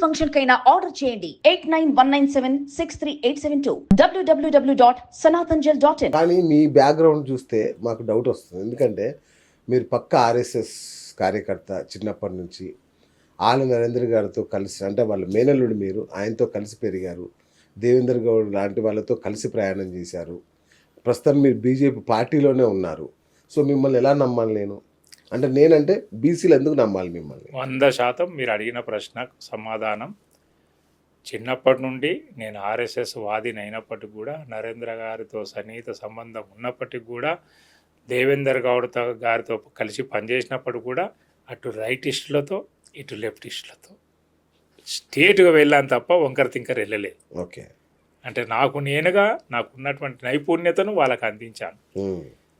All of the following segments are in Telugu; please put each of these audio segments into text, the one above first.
ఫంక్షన్ కైనా ఆర్డర్ చేయండి 8919763872 www.sanatanjal.in. కానీ మీ బ్యాక్గ్రౌండ్ చూస్తే మాకు డౌట్ వస్తుంది. ఎందుకంటే మీరు పక్క ఆర్ఎస్ఎస్ కార్యకర్త చిన్నప్పటి నుంచి ఆల నరేంద్ర గారితో కలిసి, అంటే వాళ్ళ మేనల్లుడు మీరు, ఆయనతో కలిసి పెరిగారు. దేవేందర్ గౌడ్ లాంటి వాళ్ళతో కలిసి ప్రయాణం చేశారు. ప్రస్తుతం మీరు బీజేపీ పార్టీలోనే ఉన్నారు. సో మిమ్మల్ని ఎలా నమ్మాలి నేను? అంటే నేనంటే బీసీలు ఎందుకు నమ్మాలి మిమ్మల్ని? 100% మీరు అడిగిన ప్రశ్నకు సమాధానం. చిన్నప్పటి నుండి నేను ఆర్ఎస్ఎస్ వాదిని అయినప్పటికి కూడా, నరేంద్ర గారితో సన్నిహిత సంబంధం ఉన్నప్పటికి కూడా, దేవేందర్ గౌడ్ గారితో కలిసి పనిచేసినప్పుడు కూడా అటు రైటిస్టులతో ఇటు లెఫ్టిస్టులతో స్టేట్గా వెళ్ళాను తప్ప వంకర తింకర వెళ్ళలేదు. ఓకే. అంటే నాకున్నటువంటి నైపుణ్యతను వాళ్ళకి అందించాను.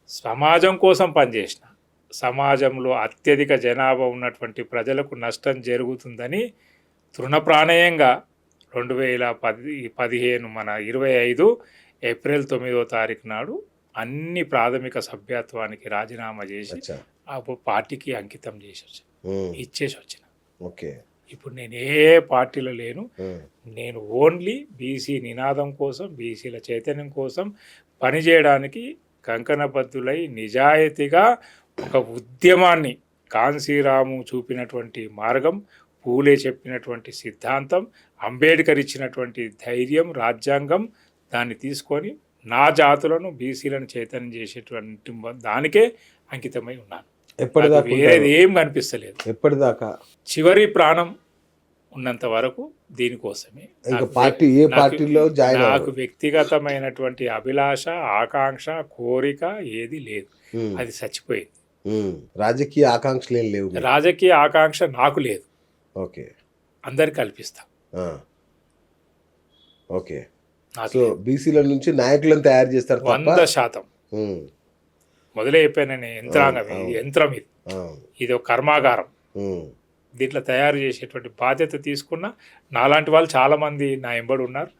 సమాజం కోసం పనిచేసిన, సమాజంలో అత్యధిక జనాభా ఉన్నటువంటి ప్రజలకు నష్టం జరుగుతుందని తృణప్రాణేయంగా 2015 ఏప్రిల్ 9వ తారీఖు నాడు అన్ని ప్రాథమిక సభ్యత్వానికి రాజీనామా చేసి ఆ పార్టీకి అంకితం ఇచ్చేసి వచ్చిన. ఓకే. ఇప్పుడు నేను ఏ పార్టీలో లేను. నేను ఓన్లీ బీసీ నినాదం కోసం, బీసీల చైతన్యం కోసం పనిచేయడానికి కంకణబద్ధులై నిజాయితీగా ఒక ఉద్యమాన్ని, కాన్సీరాము చూపినటువంటి మార్గం, పూలే చెప్పినటువంటి సిద్ధాంతం, అంబేద్కర్ ఇచ్చినటువంటి ధైర్యం, రాజ్యాంగం, దాన్ని తీసుకొని నా జాతులను, బీసీలను చైతన్యం చేసేటువంటి దానికే అంకితమై ఉన్నాను. వేరేది ఏం కనిపిస్తలేదు. ఎప్పటిదాకా? చివరి ప్రాణం ఉన్నంత వరకు దీనికోసమే. నాకు వ్యక్తిగతమైనటువంటి అభిలాష, ఆకాంక్ష, కోరిక ఏది లేదు. అది చచ్చిపోయింది. రాజకీయ ఆకాంక్షలు ఏం లేవు. రాజకీయ ఆకాంక్ష నాకు లేదు. ఓకే. అందరికి కల్పిస్తా. ఓకే. సో బీసీల నుంచి నాయకులను తయారు చేస్తారు 100%. మొదలే చెప్పాను, యంత్రం ఇది ఒక కర్మాగారం. దీంట్లో తయారు చేసేటువంటి బాధ్యత తీసుకున్న నాలాంటి వాళ్ళు చాలామంది నా ఎంబడి ఉన్నారు.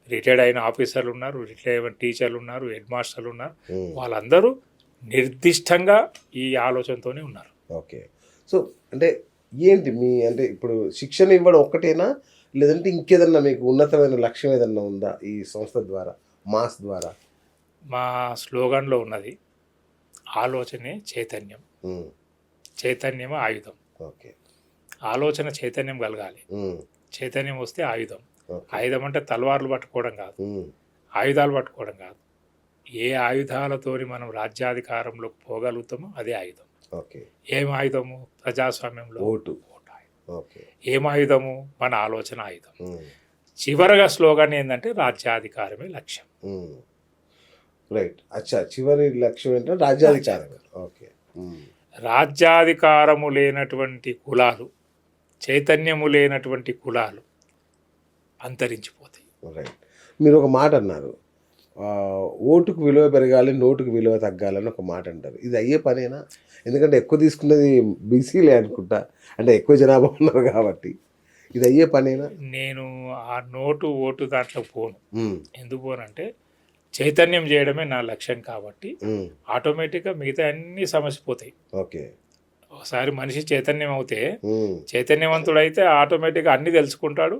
రిటైర్డ్ అయిన ఆఫీసర్లు ఉన్నారు, రిటైర్డ్ అయిన టీచర్లు ఉన్నారు, హెడ్ మాస్టర్లు ఉన్నారు. వాళ్ళందరూ నిర్దిష్టంగా ఈ ఆలోచనతోనే ఉన్నారు. ఓకే. సో అంటే ఏంటి అంటే ఇప్పుడు శిక్షణ ఇవ్వడం ఒక్కటేనా, లేదంటే ఇంకేదన్నా మీకు ఉన్నతమైన లక్ష్యం ఏదన్నా ఉందా ఈ సంస్థ ద్వారా, మాస్ ద్వారా? మా స్లోగన్లో ఉన్నది ఆలోచనే చైతన్యం, చైతన్యమే ఆయుధం. ఓకే. ఆలోచన చైతన్యం కలగాలి, చైతన్యం వస్తే ఆయుధం. ఆయుధం అంటే తలవార్లు పట్టుకోవడం కాదు, ఆయుధాలు పట్టుకోవడం కాదు. ఏ ఆయుధాలతోని మనం రాజ్యాధికారంలోకి పోగలుగుతామో అదే ఆయుధం. ఏం ఆయుధము? ప్రజాస్వామ్యంలో ఓటు ఆయుధం. ఏం ఆయుధము? మన ఆలోచన ఆయుధం. చివరగా స్లోగన్ ఏంటంటే రాజ్యాధికారమే లక్ష్యం. రైట్. అచ్చా, చివరి లక్ష్యం ఏంటంటే రాజ్యాధికారం. ఓకే. రాజ్యాధికారము లేనటువంటి కులాలు, చైతన్యము లేనటువంటి కులాలు అంతరించిపోతాయి. రైట్. మీరు ఒక మాట అన్నారు, ఓటుకు విలువ పెరగాలి, నోటుకు విలువ తగ్గాలని ఒక మాట అంటారు. ఇది అయ్యే పనేనా? ఎందుకంటే ఎక్కువ తీసుకున్నది బీసీలే అనుకుంటా, అంటే ఎక్కువ జనాభా ఉన్నారు కాబట్టి. ఇది అయ్యే పనేనా? నేను ఆ నోటు ఓటు దాంట్లో పోను. ఎందుకు పోనంటే చైతన్యం చేయడమే నా లక్ష్యం కాబట్టి ఆటోమేటిక్గా మిగతా అన్ని సమస్య పోతాయి. ఓకే. ఒకసారి మనిషి చైతన్యం అవుతే, చైతన్యవంతుడైతే ఆటోమేటిక్గా అన్ని తెలుసుకుంటాడు,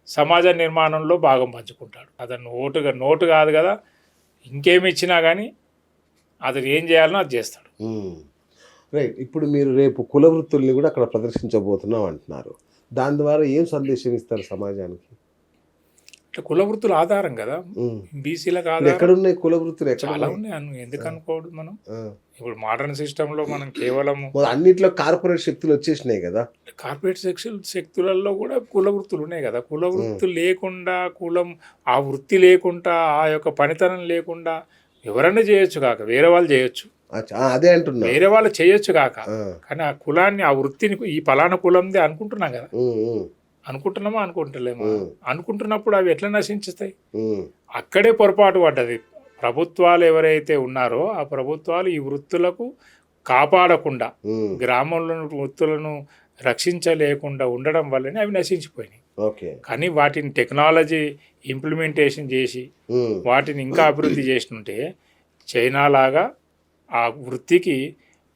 సమాజ నిర్మాణంలో భాగం పంచుకుంటాడు. అతను నోటు కాదు కదా, ఇంకేమి ఇచ్చినా కానీ అతను ఏం చేయాలనో అది చేస్తాడు. రైట్. ఇప్పుడు మీరు రేపు కుల వృత్తుల్ని కూడా అక్కడ ప్రదర్శించబోతున్నాం అంటున్నారు. దాని ద్వారా ఏం సందేశం ఇస్తారు సమాజానికి? కుల వృత్తుల ఆధారం కదా, బీసీలకు ఆధారం. ఎక్కడున్నాయి కుల వృత్తులు? చాలా ఉన్నాయి. ఎందుకు అనుకోడు మనం? ఇప్పుడు మోడర్న్ సిస్టంలో మనం కేవలం అన్నిట్లో కార్పొరేట్ శక్తులు వచ్చేసినాయి కదా. కార్పొరేట్ శక్తులలో కూడా కుల వృత్తులు ఉన్నాయి కదా. కుల వృత్తులు లేకుండా, ఆ వృత్తి లేకుండా, ఆ యొక్క పనితనం లేకుండా ఎవరైనా చేయొచ్చు కాక, వేరే వాళ్ళు చేయొచ్చు. అదే అంటున్నా, వేరే వాళ్ళు చేయొచ్చు కాక. కానీ ఆ కులాన్ని, ఆ వృత్తిని ఈ పలానా కులందే అనుకుంటున్నాం కదా. అనుకుంటున్నామా? అనుకుంటలేమా? అనుకుంటున్నప్పుడు అవి ఎట్లా నశించుతాయి? అక్కడే పొరపాటు పడ్డది. ప్రభుత్వాలు ఎవరైతే ఉన్నారో ఆ ప్రభుత్వాలు ఈ వృత్తులకు కాపాడకుండా, గ్రామంలో వృత్తులను రక్షించలేకుండా ఉండడం వల్లనే అవి నశించిపోయినాయి. కానీ వాటిని టెక్నాలజీ ఇంప్లిమెంటేషన్ చేసి వాటిని ఇంకా అభివృద్ధి చేస్తుంటే చైనా లాగా ఆ వృత్తికి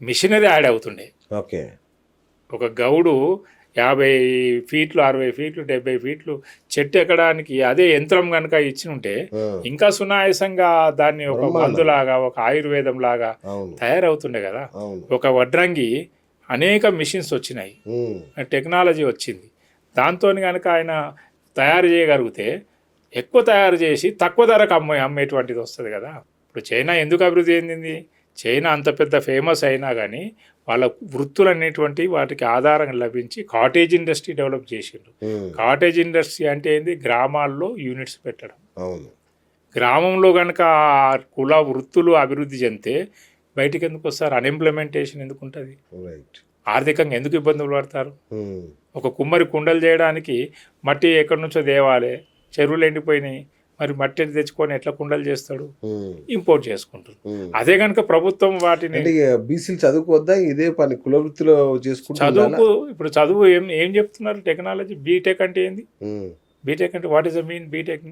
మిషనరీ యాడ్ అవుతుండే. ఒక గౌడు 50 ఫీట్లు 60 ఫీట్లు 70 ఫీట్లు చెట్టు ఎక్కడానికి అదే యంత్రం కనుక ఇచ్చి ఉంటే ఇంకా సునాయాసంగా దాన్ని ఒక మందులాగా ఒక ఆయుర్వేదం లాగా అవును తయారవుతుండే కదా. అవును ఒక వడ్రంగి అనేక మిషన్స్ వచ్చినాయి, టెక్నాలజీ వచ్చింది. దాంతో కనుక ఆయన తయారు చేయగలిగితే ఎక్కువ తయారు చేసి తక్కువ ధరకు అమ్మేటువంటిది వస్తుంది కదా. ఇప్పుడు చైనా ఎందుకు అభివృద్ధి చెందింది? చైనా అంత పెద్ద ఫేమస్ అయినా కానీ వాళ్ళ వృత్తులు అనేటువంటి వాటికి ఆధారం లభించి కాటేజ్ ఇండస్ట్రీ డెవలప్ చేసిండ్రు. కాటేజ్ ఇండస్ట్రీ అంటే ఏంది? గ్రామాల్లో యూనిట్స్ పెట్టడం. అవును గ్రామంలో కనుక కుల వృత్తులు అభివృద్ధి చెందితే బయటికి ఎందుకు వస్తారు? అన్ఎంప్లిమెంటేషన్ ఎందుకు ఉంటుంది? రైట్ ఆర్థికంగా ఎందుకు ఇబ్బందులు పడతారు? ఒక కుమ్మరి కుండలు చేయడానికి మట్టి ఎక్కడి నుంచో దేవాలి, చెరువులు ఎండిపోయినాయి, మరి మట్టి తెచ్చుకొని ఎట్లా కుండలు చేస్తాడు? ఇంపోర్ట్ చేసుకుంటారు. అదే కనుక ప్రభుత్వం వాటిని బీసీలు చదువుకోవద్దా? ఇదే పని కుల వృత్తిలో చేసుకుంటా చదువుకు ఇప్పుడు చదువు ఏం చెప్తున్నారు? టెక్నాలజీ. బీటెక్ అంటే ఏంది? బీటెక్ అంటే what is the mean? BTech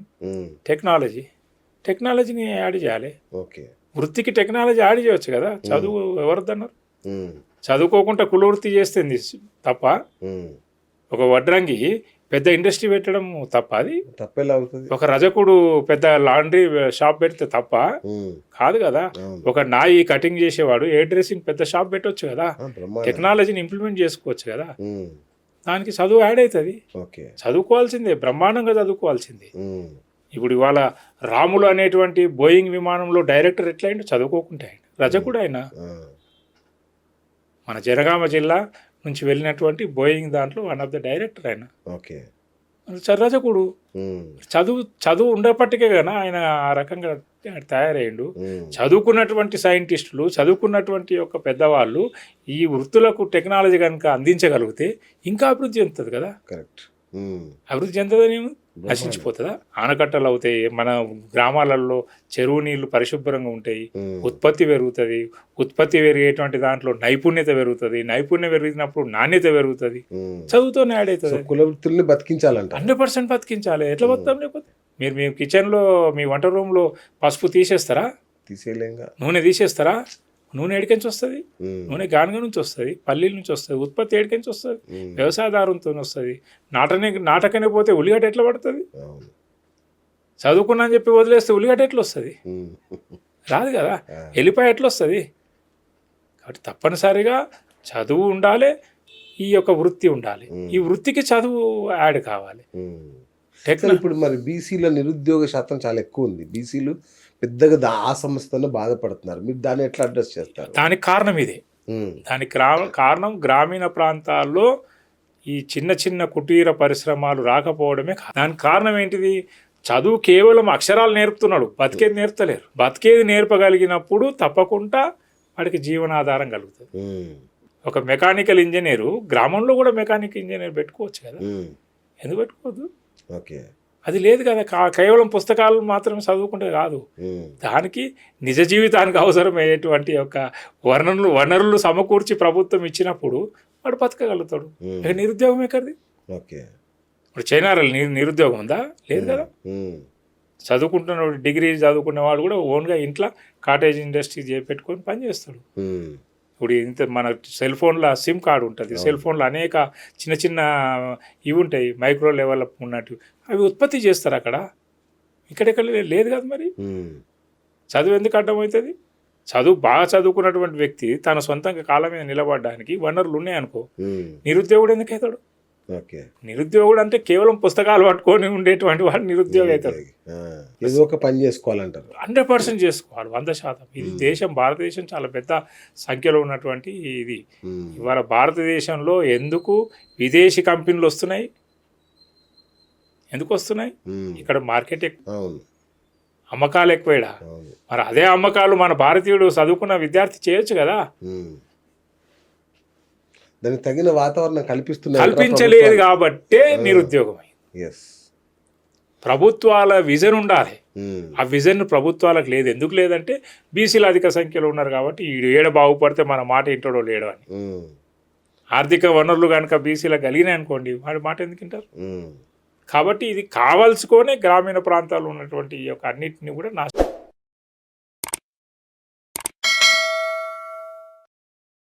టెక్నాలజీని యాడ్ చేయాలి. ఓకే వృత్తికి టెక్నాలజీ యాడ్ చేయవచ్చు కదా. చదువు ఎవరిదన్నారు? చదువుకోకుండా కుల వృత్తి చేస్తుంది తప్ప. ఒక వడ్రంగి పెద్ద ఇండస్ట్రీ పెట్టడం తప్ప? అది తప్పేలా అవుతుంది? ఒక రజకుడు పెద్ద లాండ్రీ షాప్ పెడితే తప్ప కాదు కదా. ఒక నాయి కటింగ్ చేసేవాడు హెయిర్ డ్రెస్సింగ్ పెద్ద షాప్ పెట్టవచ్చు కదా. టెక్నాలజీని ఇంప్లిమెంట్ చేసుకోవచ్చు కదా. దానికి చదువు యాడ్ అవుతుంది. చదువుకోవాల్సిందే, బ్రహ్మాండంగా చదువుకోవాల్సిందే. ఇప్పుడు ఇవాళ రాములు అనేటువంటి బోయింగ్ విమానంలో డైరెక్టర్ ఎట్లయిండు? చదువుకోకుంటే ఆయన రజకుడు. ఆయన మన జనగామ జిల్లా నుంచి వెళ్ళినటువంటి బోయింగ్ దాంట్లో వన్ ఆఫ్ ద డైరెక్టర్ ఆయన. ఓకే రజకుడు. చదువు ఉండేపట్టుకే కదా ఆయన ఆ రకంగా తయారయ్యిండు. చదువుకున్నటువంటి సైంటిస్టులు, చదువుకున్నటువంటి యొక్క పెద్దవాళ్ళు ఈ వృత్తులకు టెక్నాలజీ కనుక అందించగలిగితే ఇంకా అభివృద్ధి చెందుతుంది కదా. కరెక్ట్. అభివృద్ధి చెందదని నశించిపోతుందా? ఆనకట్టలు అవుతాయి, మన గ్రామాలలో చెరువు నీళ్లు పరిశుభ్రంగా ఉంటాయి, ఉత్పత్తి పెరుగుతుంది. ఉత్పత్తి పెరిగేటువంటి దాంట్లో నైపుణ్యత పెరుగుతుంది. నైపుణ్యం పెరిగినప్పుడు నాణ్యత పెరుగుతుంది. చదువుతోనే యాడ్ అవుతుంది. కుల వృత్తుల్ని బతికించాలంట. 100% బతికించాలి. ఎట్లా బతుకుతాం? లేకపోతే మీరు మీ కిచెన్లో మీ వంట రూమ్లో పసుపు తీసేస్తారా? తీసేయలేంగా. నూనె తీసేస్తారా? నూనె ఏడికెంచి వస్తుంది? నూనె గానుగ నుంచి వస్తుంది, పల్లీల నుంచి వస్తుంది. ఉత్పత్తి ఏడికెంచి వస్తుంది? వ్యవసాయదారుతో వస్తుంది. నాటకనే పోతే ఉల్లిగడ్డ ఎట్లా పడుతుంది? చదువుకున్నా అని చెప్పి వదిలేస్తే ఉల్లిగడ్డ ఎట్లా వస్తుంది? రాదు కదా. ఎల్లిపాయ ఎట్లా వస్తుంది? కాబట్టి తప్పనిసరిగా చదువు ఉండాలి, ఈ యొక్క వృత్తి ఉండాలి. ఈ వృత్తికి చదువు యాడ్ కావాలి. ఇప్పుడు మరి బీసీల నిరుద్యోగ శాతం చాలా ఎక్కువ ఉంది. బీసీలు పెద్దగా ఆ సమస్యతో బాధపడుతున్నారు. మీరు దాన్ని ఎట్లా అడ్రస్ చేస్తారు? దానికి కారణం ఇదే. దానికి కారణం గ్రామీణ ప్రాంతాల్లో ఈ చిన్న చిన్న కుటీర పరిశ్రమలు రాకపోవడమే. దానికి కారణం ఏంటిది? చదువు కేవలం అక్షరాలు నేర్పుతున్నాడు, బతికేది నేర్పలేరు. బతికేది నేర్పగలిగినప్పుడు తప్పకుండా వాడికి జీవనాధారం కలుగుతుంది. ఒక మెకానికల్ ఇంజనీరు గ్రామంలో కూడా మెకానికల్ ఇంజనీర్ పెట్టుకోవచ్చు కదా. ఎందుకు పెట్టుకోవద్దు? ఓకే. అది లేదు కదా. కేవలం పుస్తకాలు మాత్రమే చదువుకుంటే కాదు. దానికి నిజ జీవితానికి అవసరమయ్యేటువంటి యొక్క వనరులు సమకూర్చి ప్రభుత్వం ఇచ్చినప్పుడు వాడు బతకగలుగుతాడు. నిరుద్యోగం ఎక్కడిది? ఓకే. ఇప్పుడు చైనాలో నిరుద్యోగం ఉందా? లేదు కదా. చదువుకుంటున్న డిగ్రీ చదువుకునేవాడు కూడా ఓన్గా ఇంట్లో కాటేజ్ ఇండస్ట్రీ పెట్టుకొని పనిచేస్తాడు. ఇప్పుడు ఇంత మన సెల్ ఫోన్లో సిమ్ కార్డు ఉంటుంది. సెల్ ఫోన్లో అనేక చిన్న చిన్న ఇవి ఉంటాయి, మైక్రో లెవెల్ ఉన్నట్టు. అవి ఉత్పత్తి చేస్తారు అక్కడ. ఇక్కడెక్కడ లేదు కదా. మరి చదువు ఎందుకు అడ్డమవుతుంది? చదువు బాగా చదువుకున్నటువంటి వ్యక్తి తన సొంతంగా కాళ్ళ మీద నిలబడడానికి వనరులు ఉన్నాయనుకో, నిరుద్యోగుడు ఎందుకు అవుతాడు? నిరుద్యోగుడు అంటే కేవలం పుస్తకాలు పట్టుకొని ఉండేటువంటి వాడు నిరుద్యోగి అవుతాడు. ఏదో ఒక పని చేసుకోవాలంటారు. 100% చేసుకోవాలి, 100%. ఇది దేశం, భారతదేశం చాలా పెద్ద సంఖ్యలో ఉన్నటువంటి ఇది. ఇవాళ భారతదేశంలో ఎందుకు విదేశీ కంపెనీలు వస్తున్నాయి? ఎందుకు వస్తున్నాయి? ఇక్కడ మార్కెట్ ఎక్కువ, అమ్మకాలు ఎక్కువ. మరి అదే అమ్మకాలు మన భారతీయుడు చదువుకున్న విద్యార్థి చేయొచ్చు కదా. దానికి తగిన వాతావరణం కల్పించలేదు కాబట్టే నిరుద్యోగం అయింది. ప్రభుత్వాల విజన్ ఉండాలి. ఆ విజన్ ప్రభుత్వాలకు లేదు. ఎందుకు లేదంటే బీసీలు అధిక సంఖ్యలో ఉన్నారు కాబట్టి ఏడ బాగుపడితే మన మాట ఇంటోడో లేడు అని. ఆర్థిక వనరులు కనుక బీసీలకు కలిగినాయి అనుకోండి, వాడి మాట ఎందుకు వింటారు? కాబట్టి ఇది కావాల్సుకొనే గ్రామీణ ప్రాంతాల్లో ఉన్నటువంటి ఈ యొక్క అన్నింటినీ కూడా నాశనం